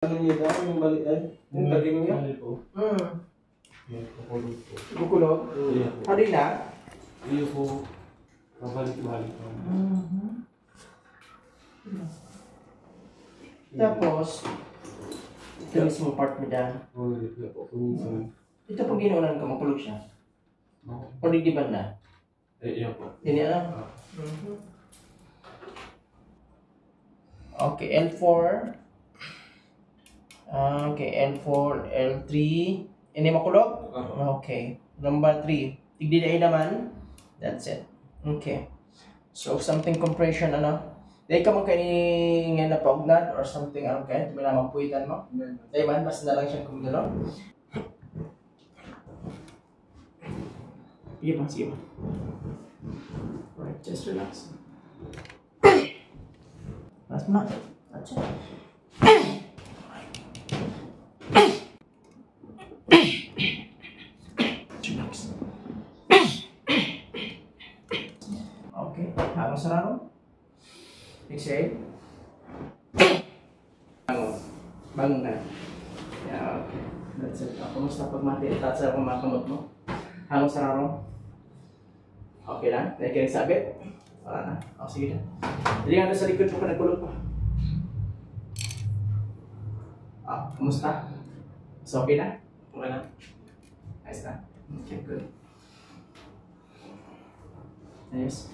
Ano niya daw, yung balik ay? Yung taging niya? Kukulog? Hari na? Iyo po, mabalik-balik. Tapos, ito mismo part mo dyan. Ito pag ginuunan ka, makulog siya. O di ba na? Iya po. Hindi alam? Okay, L4. Okay, L4, L3. Hindi makulog? Okay. Number 3. Tigdiday naman. That's it. Okay. So, something compression, ano? Dahil ka magkani nga napaugnat or something, ano kayo? Ito minamampuitan mo? Dahil man, basta na lang siyang kumidalo. Sige pa, sige pa. Alright, just relax. Relax mo na. That's it. Relax. Okay, hanggang sa raro. Exhale. Bangon na. Yeah, okay. That's it. Kumusta pag mati? Tatsa ako mga kamot mo. Hanggang sa raro. Okay lang? Nakikinig sabit? Wala na. O, sige na. Dali nga sa likod mo pa nagkulog pa. Kumusta? So, okay na? Okay na? Ayos na? Okay, good. Ayos.